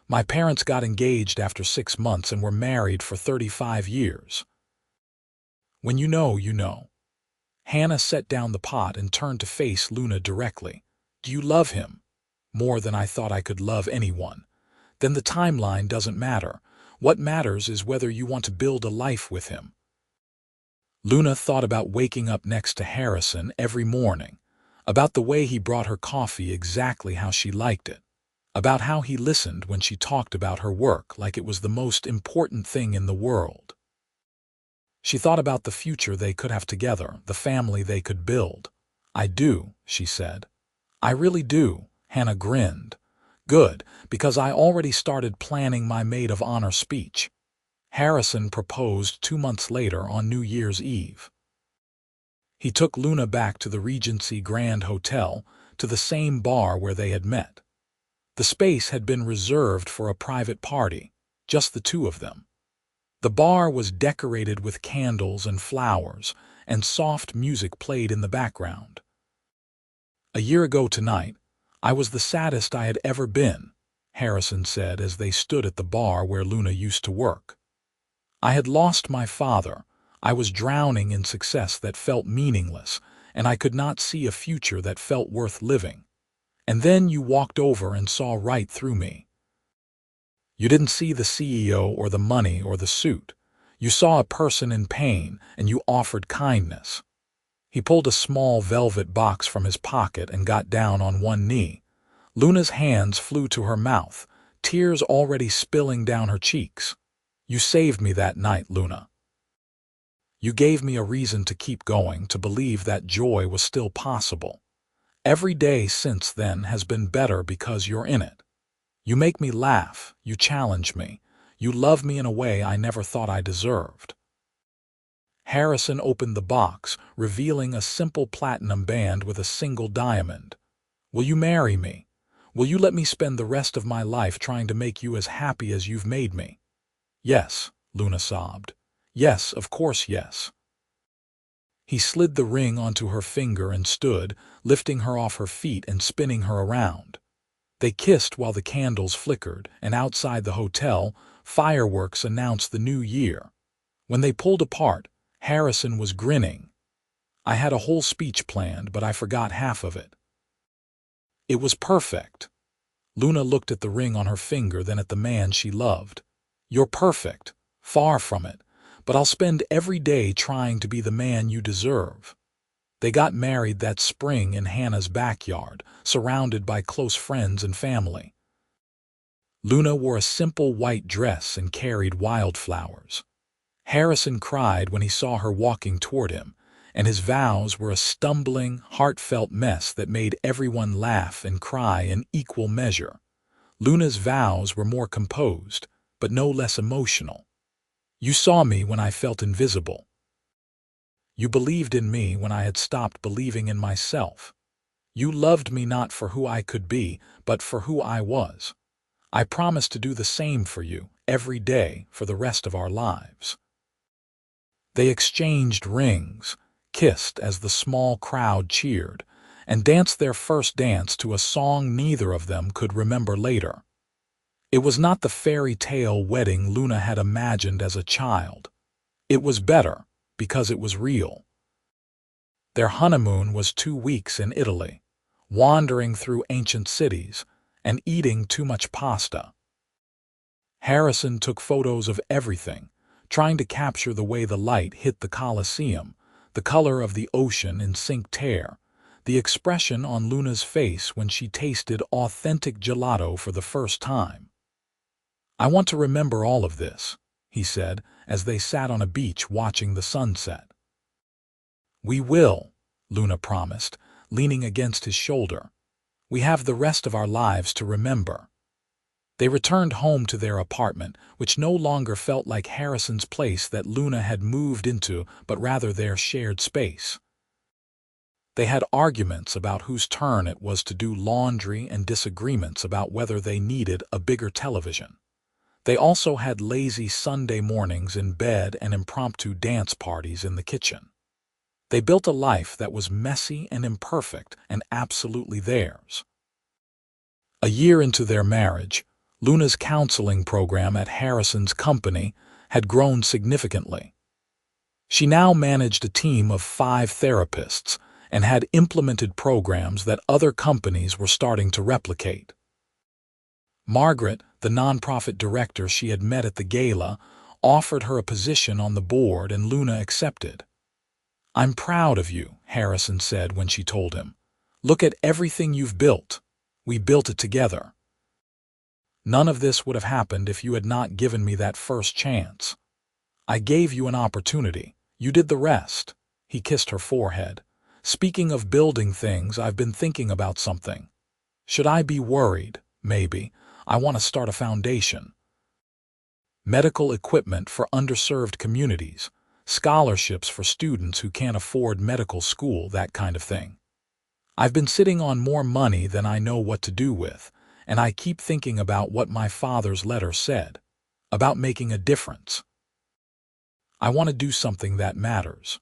My parents got engaged after 6 months and were married for 35 years. When you know, you know. Hannah set down the pot and turned to face Luna directly. Do you love him? More than I thought I could love anyone. Then the timeline doesn't matter. What matters is whether you want to build a life with him. Luna thought about waking up next to Harrison every morning, about the way he brought her coffee exactly how she liked it, about how he listened when she talked about her work like it was the most important thing in the world. She thought about the future they could have together, the family they could build. I do, she said. I really do, Hannah grinned. Good, because I already started planning my maid of honor speech. Harrison proposed 2 months later on New Year's Eve. He took Luna back to the Regency Grand Hotel, to the same bar where they had met. The space had been reserved for a private party, just the two of them. The bar was decorated with candles and flowers, and soft music played in the background. "A year ago tonight, I was the saddest I had ever been," Harrison said as they stood at the bar where Luna used to work. "I had lost my father, I was drowning in success that felt meaningless, and I could not see a future that felt worth living. And then you walked over and saw right through me. You didn't see the CEO or the money or the suit. You saw a person in pain, and you offered kindness." He pulled a small velvet box from his pocket and got down on one knee. Luna's hands flew to her mouth, tears already spilling down her cheeks. "You saved me that night, Luna. You gave me a reason to keep going, to believe that joy was still possible. Every day since then has been better because you're in it. You make me laugh, you challenge me, you love me in a way I never thought I deserved." Harrison opened the box, revealing a simple platinum band with a single diamond. "Will you marry me? Will you let me spend the rest of my life trying to make you as happy as you've made me?" "Yes," Luna sobbed. "Yes, of course, yes." He slid the ring onto her finger and stood, lifting her off her feet and spinning her around. They kissed while the candles flickered, and outside the hotel, fireworks announced the new year. When they pulled apart, Harrison was grinning. "I had a whole speech planned, but I forgot half of it." It was perfect. Luna looked at the ring on her finger, then at the man she loved. "You're perfect. Far from it. But I'll spend every day trying to be the man you deserve." They got married that spring in Hannah's backyard, surrounded by close friends and family. Luna wore a simple white dress and carried wildflowers. Harrison cried when he saw her walking toward him, and his vows were a stumbling, heartfelt mess that made everyone laugh and cry in equal measure. Luna's vows were more composed, but no less emotional. "You saw me when I felt invisible. You believed in me when I had stopped believing in myself. You loved me not for who I could be, but for who I was. I promise to do the same for you, every day, for the rest of our lives." They exchanged rings, kissed as the small crowd cheered, and danced their first dance to a song neither of them could remember later. It was not the fairy tale wedding Luna had imagined as a child. It was better, because it was real. Their honeymoon was 2 weeks in Italy, wandering through ancient cities and eating too much pasta. Harrison took photos of everything, trying to capture the way the light hit the Colosseum, the color of the ocean in Cinque Terre, the expression on Luna's face when she tasted authentic gelato for the first time. "I want to remember all of this," he said, as they sat on a beach watching the sunset. "We will," Luna promised, leaning against his shoulder. "We have the rest of our lives to remember." They returned home to their apartment, which no longer felt like Harrison's place that Luna had moved into, but rather their shared space. They had arguments about whose turn it was to do laundry and disagreements about whether they needed a bigger television. They also had lazy Sunday mornings in bed and impromptu dance parties in the kitchen. They built a life that was messy and imperfect and absolutely theirs. A year into their marriage, Luna's counseling program at Harrison's company had grown significantly. She now managed a team of 5 therapists and had implemented programs that other companies were starting to replicate. Margaret, the nonprofit director she had met at the gala, offered her a position on the board, and Luna accepted. "I'm proud of you," Harrison said when she told him. "Look at everything you've built. We built it together. None of this would have happened if you had not given me that first chance. I gave you an opportunity. You did the rest." He kissed her forehead. "Speaking of building things, I've been thinking about something. Should I be worried? maybe. I want to start a foundation. Medical equipment for underserved communities, scholarships for students who can't afford medical school, that kind of thing. I've been sitting on more money than I know what to do with, and I keep thinking about what my father's letter said, about making a difference. I want to do something that matters.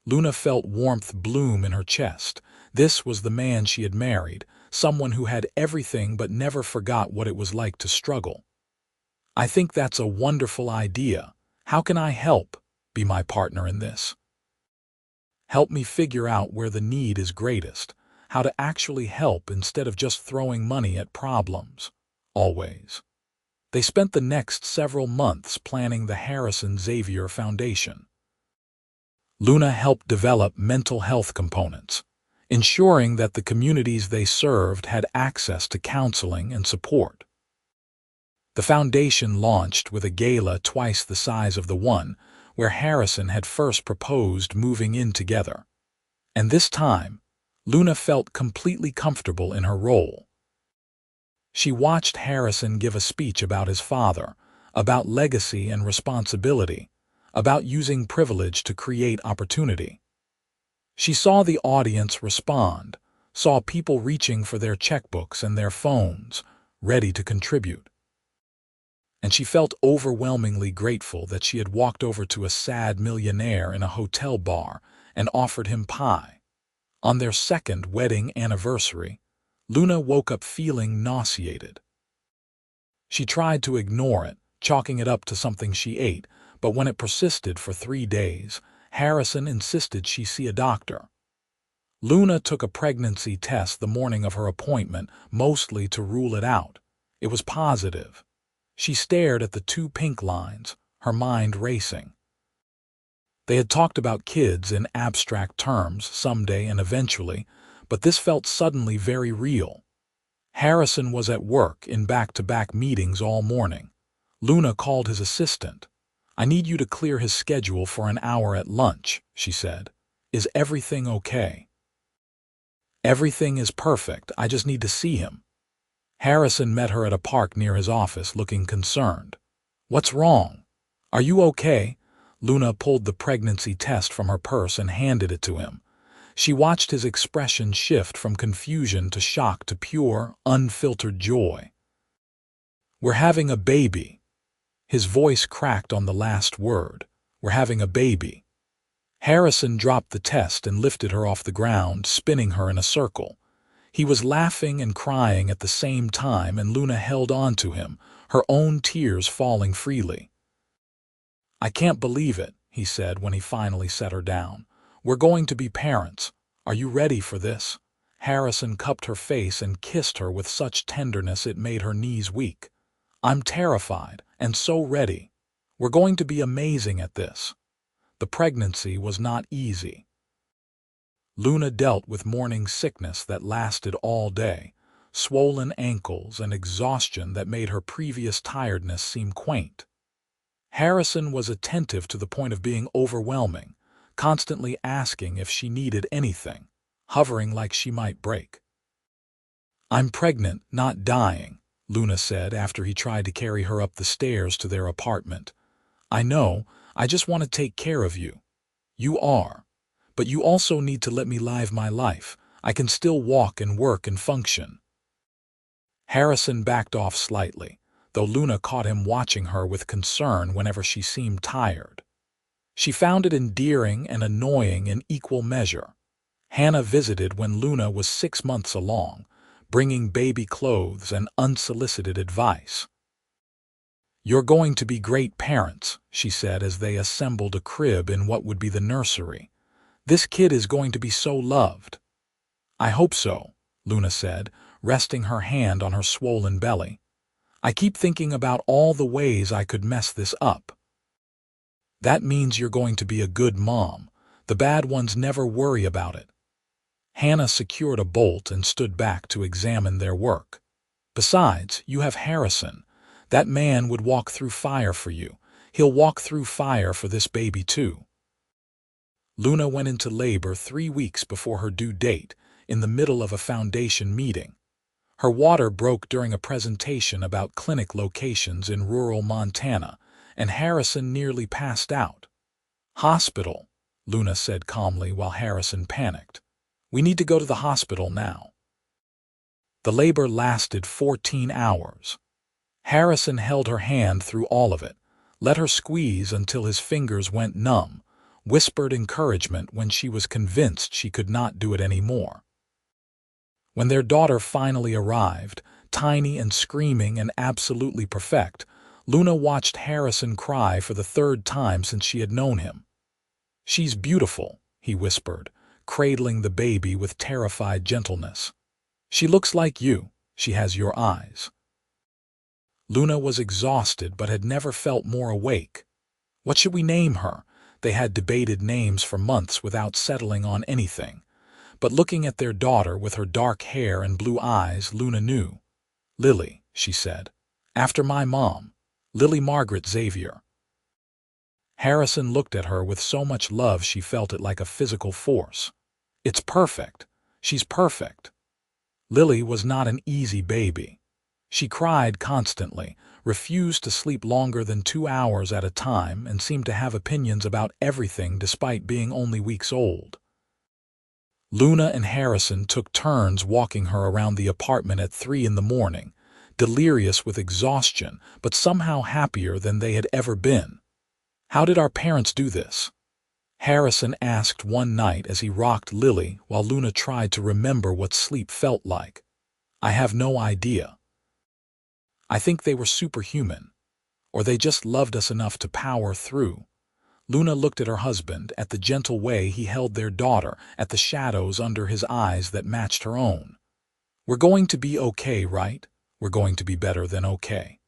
Luna felt warmth bloom in her chest. This was the man she had married, someone who had everything but never forgot what it was like to struggle. I think that's a wonderful idea. How can I help? Be my partner in this. Help me figure out where the need is greatest, how to actually help instead of just throwing money at problems. Always. They spent the next several months planning the Harrison Xavier Foundation. Luna helped develop mental health components, ensuring that the communities they served had access to counseling and support. The foundation launched with a gala twice the size of the one where Harrison had first proposed moving in together. And this time, Luna felt completely comfortable in her role. She watched Harrison give a speech about his father, about legacy and responsibility, about using privilege to create opportunity. She saw the audience respond, saw people reaching for their checkbooks and their phones, ready to contribute. And she felt overwhelmingly grateful that she had walked over to a sad millionaire in a hotel bar and offered him pie. On their second wedding anniversary, Luna woke up feeling nauseated. She tried to ignore it, chalking it up to something she ate, but when it persisted for 3 days, Harrison insisted she see a doctor. Luna took a pregnancy test the morning of her appointment, mostly to rule it out. It was positive. She stared at the 2 pink lines, her mind racing. They had talked about kids in abstract terms, someday and eventually, but this felt suddenly very real. Harrison was at work in back-to-back meetings all morning. Luna called his assistant. "I need you to clear his schedule for an hour at lunch," she said. "Is everything okay?" "Everything is perfect. I just need to see him." Harrison met her at a park near his office, looking concerned. "What's wrong? Are you okay?" Luna pulled the pregnancy test from her purse and handed it to him. She watched his expression shift from confusion to shock to pure, unfiltered joy. "We're having a baby." His voice cracked on the last word. "We're having a baby." Harrison dropped the test and lifted her off the ground, spinning her in a circle. He was laughing and crying at the same time, and Luna held on to him, her own tears falling freely. "I can't believe it," he said when he finally set her down. "We're going to be parents. Are you ready for this?" Harrison cupped her face and kissed her with such tenderness it made her knees weak. "I'm terrified, and so ready. We're going to be amazing at this." The pregnancy was not easy. Luna dealt with morning sickness that lasted all day, swollen ankles and exhaustion that made her previous tiredness seem quaint. Harrison was attentive to the point of being overwhelming, constantly asking if she needed anything, hovering like she might break. "I'm pregnant, not dying," Luna said after he tried to carry her up the stairs to their apartment. "I know, I just want to take care of you." "You are. But you also need to let me live my life. I can still walk and work and function." Harrison backed off slightly, though Luna caught him watching her with concern whenever she seemed tired. She found it endearing and annoying in equal measure. Hannah visited when Luna was 6 months along, bringing baby clothes and unsolicited advice. "You're going to be great parents," she said as they assembled a crib in what would be the nursery. "This kid is going to be so loved." "I hope so," Luna said, resting her hand on her swollen belly. "I keep thinking about all the ways I could mess this up." "That means you're going to be a good mom. The bad ones never worry about it." Hannah secured a bolt and stood back to examine their work. "Besides, you have Harrison. That man would walk through fire for you. He'll walk through fire for this baby too." Luna went into labor 3 weeks before her due date, in the middle of a foundation meeting. Her water broke during a presentation about clinic locations in rural Montana, and Harrison nearly passed out. "Hospital," Luna said calmly while Harrison panicked. "We need to go to the hospital now." The labor lasted 14 hours. Harrison held her hand through all of it, let her squeeze until his fingers went numb, whispered encouragement when she was convinced she could not do it anymore. When their daughter finally arrived, tiny and screaming and absolutely perfect, Luna watched Harrison cry for the third time since she had known him. "She's beautiful," he whispered, cradling the baby with terrified gentleness. "She looks like you. She has your eyes." Luna was exhausted but had never felt more awake. What should we name her? They had debated names for months without settling on anything. But looking at their daughter with her dark hair and blue eyes, Luna knew. "Lily," she said. "After my mom. Lily Margaret Xavier." Harrison looked at her with so much love she felt it like a physical force. "It's perfect. She's perfect." Lily was not an easy baby. She cried constantly, refused to sleep longer than 2 hours at a time, and seemed to have opinions about everything despite being only weeks old. Luna and Harrison took turns walking her around the apartment at 3 in the morning, delirious with exhaustion, but somehow happier than they had ever been. "How did our parents do this?" Harrison asked one night as he rocked Lily while Luna tried to remember what sleep felt like. "I have no idea. I think they were superhuman, or they just loved us enough to power through." Luna looked at her husband, at the gentle way he held their daughter, at the shadows under his eyes that matched her own. "We're going to be okay, right? We're going to be better than okay."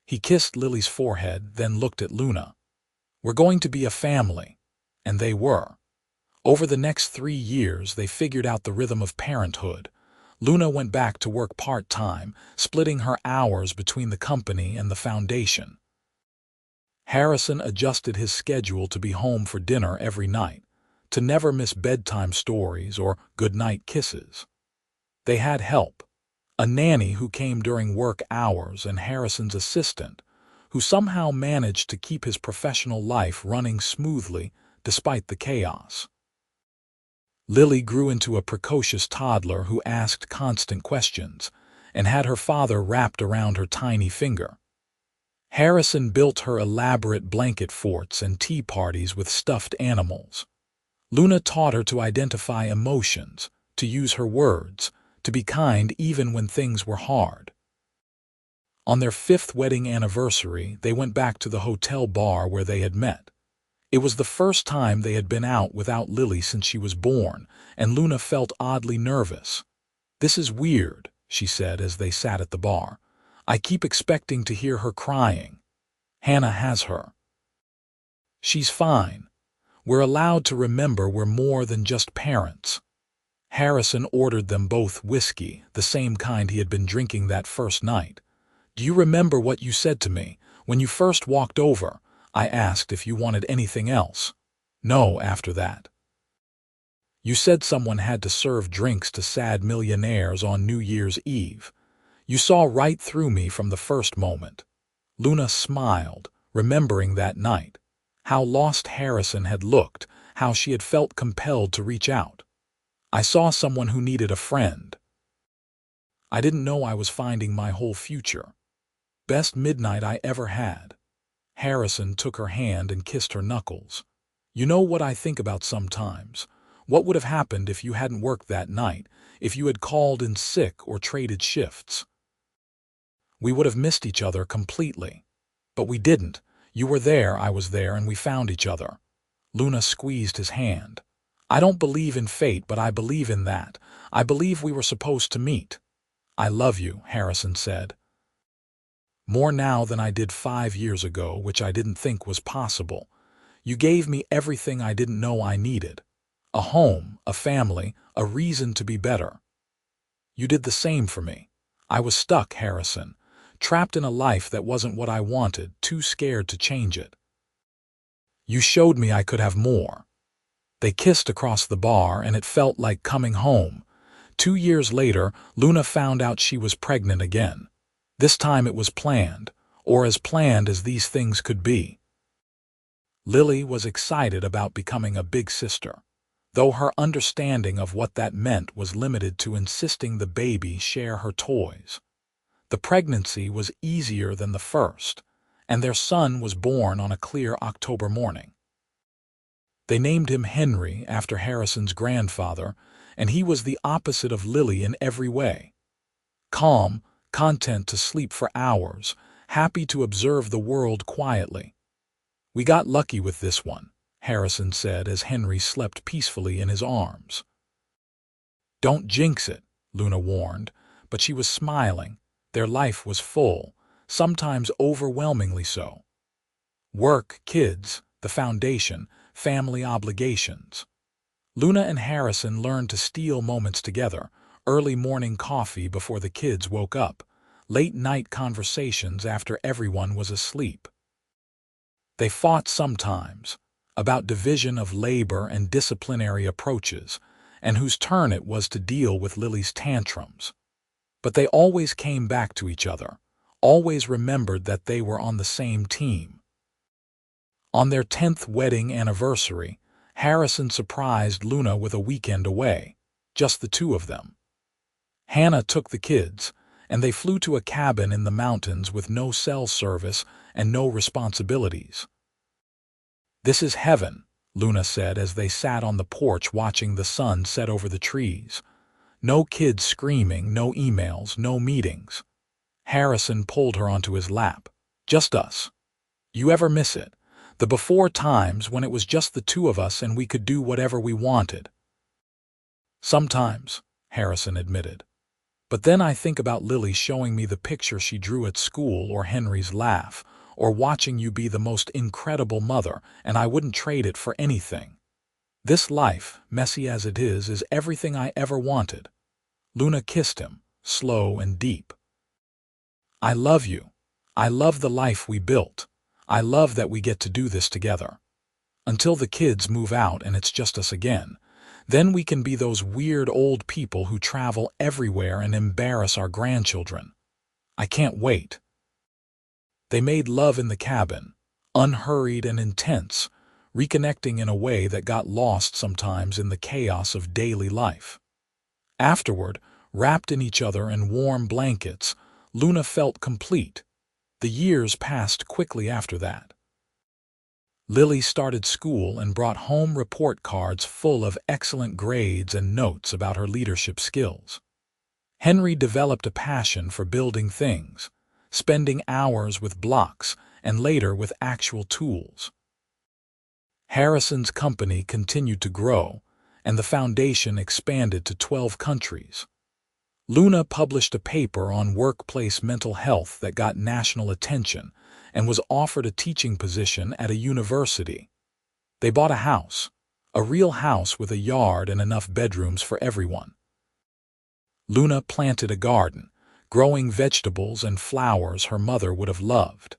He kissed Lily's forehead, then looked at Luna. "We're going to be a family." And they were. Over the next 3 years, they figured out the rhythm of parenthood. Luna went back to work part-time, splitting her hours between the company and the foundation. Harrison adjusted his schedule to be home for dinner every night, to never miss bedtime stories or goodnight kisses. They had help. A nanny who came during work hours and Harrison's assistant, who somehow managed to keep his professional life running smoothly despite the chaos. Lily grew into a precocious toddler who asked constant questions and had her father wrapped around her tiny finger. Harrison built her elaborate blanket forts and tea parties with stuffed animals. Luna taught her to identify emotions, to use her words, to be kind even when things were hard. On their 5th wedding anniversary, they went back to the hotel bar where they had met. It was the first time they had been out without Lily since she was born, and Luna felt oddly nervous. "This is weird," she said as they sat at the bar. "I keep expecting to hear her crying. Hannah has her. She's fine. We're allowed to remember we're more than just parents." Harrison ordered them both whiskey, the same kind he had been drinking that first night. "Do you remember what you said to me when you first walked over? I asked if you wanted anything else." "No," after that. "You said someone had to serve drinks to sad millionaires on New Year's Eve. You saw right through me from the first moment." Luna smiled, remembering that night. How lost Harrison had looked, how she had felt compelled to reach out. "I saw someone who needed a friend. I didn't know I was finding my whole future. Best midnight I ever had." Harrison took her hand and kissed her knuckles. "You know what I think about sometimes? What would have happened if you hadn't worked that night, if you had called in sick or traded shifts? We would have missed each other completely. But we didn't. You were there, I was there, and we found each other." Luna squeezed his hand. "I don't believe in fate, but I believe in that. I believe we were supposed to meet." "I love you," Harrison said. "More now than I did 5 years ago, which I didn't think was possible. You gave me everything I didn't know I needed. A home, a family, a reason to be better. You did the same for me. I was stuck, Harrison, trapped in a life that wasn't what I wanted, too scared to change it. You showed me I could have more." They kissed across the bar, and it felt like coming home. 2 years later, Luna found out she was pregnant again. This time it was planned, or as planned as these things could be. Lily was excited about becoming a big sister, though her understanding of what that meant was limited to insisting the baby share her toys. The pregnancy was easier than the first, and their son was born on a clear October morning. They named him Henry after Harrison's grandfather, and he was the opposite of Lily in every way. Calm, content to sleep for hours, happy to observe the world quietly. "We got lucky with this one," Harrison said as Henry slept peacefully in his arms. "Don't jinx it," Luna warned, but she was smiling. Their life was full, sometimes overwhelmingly so. Work, kids, the foundation, family obligations. Luna and Harrison learned to steal moments together, early morning coffee before the kids woke up, late-night conversations after everyone was asleep. They fought sometimes, about division of labor and disciplinary approaches, and whose turn it was to deal with Lily's tantrums. But they always came back to each other, always remembered that they were on the same team. On their 10th wedding anniversary, Harrison surprised Luna with a weekend away, just the two of them. Hannah took the kids, and they flew to a cabin in the mountains with no cell service and no responsibilities. "This is heaven," Luna said as they sat on the porch watching the sun set over the trees. No kids screaming, no emails, no meetings. Harrison pulled her onto his lap. "Just us. You ever miss it? The before times when it was just the two of us and we could do whatever we wanted." "Sometimes," Harrison admitted. "But then I think about Lily showing me the picture she drew at school, or Henry's laugh, or watching you be the most incredible mother, and I wouldn't trade it for anything. This life, messy as it is everything I ever wanted." Luna kissed him, slow and deep. "I love you. I love the life we built. I love that we get to do this together. Until the kids move out and it's just us again. Then we can be those weird old people who travel everywhere and embarrass our grandchildren. I can't wait." They made love in the cabin, unhurried and intense, reconnecting in a way that got lost sometimes in the chaos of daily life. Afterward, wrapped in each other in warm blankets, Luna felt complete. The years passed quickly after that. Lily started school and brought home report cards full of excellent grades and notes about her leadership skills. Henry developed a passion for building things, spending hours with blocks and later with actual tools. Harrison's company continued to grow, and the foundation expanded to 12 countries. Luna published a paper on workplace mental health that got national attention and was offered a teaching position at a university. They bought a house, a real house with a yard and enough bedrooms for everyone. Luna planted a garden, growing vegetables and flowers her mother would have loved.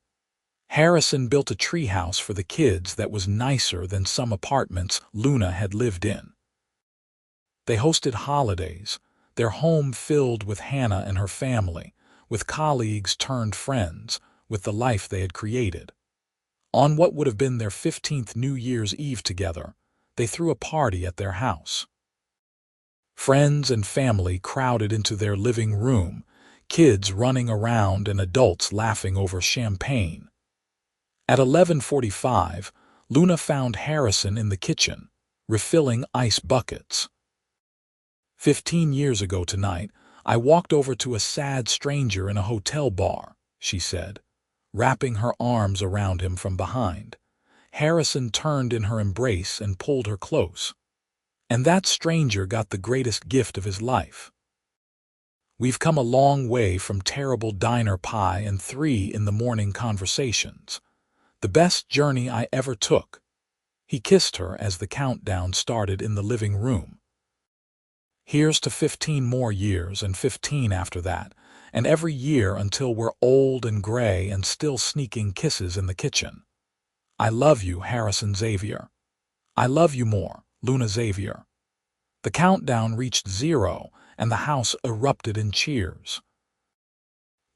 Harrison built a treehouse for the kids that was nicer than some apartments Luna had lived in. They hosted holidays, their home filled with Hannah and her family, with colleagues turned friends, with the life they had created. On what would have been their 15th New Year's Eve together, they threw a party at their house. Friends and family crowded into their living room, kids running around and adults laughing over champagne. At 11:45, Luna found Harrison in the kitchen, refilling ice buckets. 15 years ago tonight, I walked over to a sad stranger in a hotel bar," she said, wrapping her arms around him from behind. Harrison turned in her embrace and pulled her close. And that stranger got the greatest gift of his life. "We've come a long way from terrible diner pie and 3 in the morning conversations. The best journey I ever took." He kissed her as the countdown started in the living room. "Here's to 15 more years and 15 after that, and every year until we're old and gray and still sneaking kisses in the kitchen. I love you, Harrison Xavier. I love you more, Luna Xavier." The countdown reached 0, and the house erupted in cheers.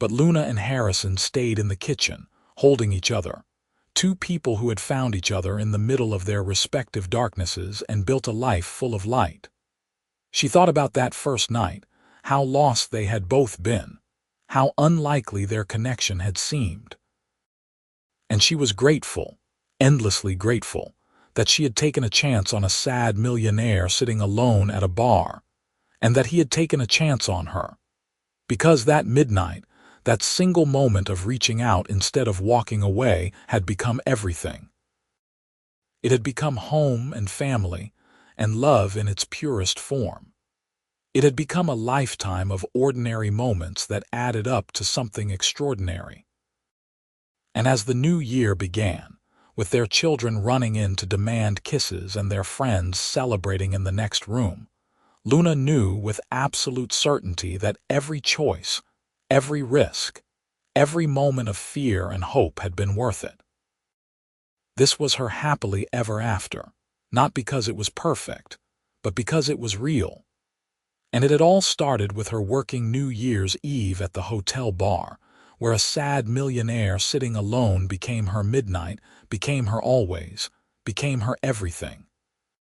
But Luna and Harrison stayed in the kitchen, holding each other, two people who had found each other in the middle of their respective darknesses and built a life full of light. She thought about that first night, how lost they had both been, how unlikely their connection had seemed. And she was grateful, endlessly grateful, that she had taken a chance on a sad millionaire sitting alone at a bar, and that he had taken a chance on her. Because that midnight, that single moment of reaching out instead of walking away, had become everything. It had become home and family, and love in its purest form. It had become a lifetime of ordinary moments that added up to something extraordinary. And as the new year began, with their children running in to demand kisses and their friends celebrating in the next room, Luna knew with absolute certainty that every choice, every risk, every moment of fear and hope had been worth it. This was her happily ever after, not because it was perfect, but because it was real. And it had all started with her working New Year's Eve at the hotel bar, where a sad millionaire sitting alone became her midnight, became her always, became her everything.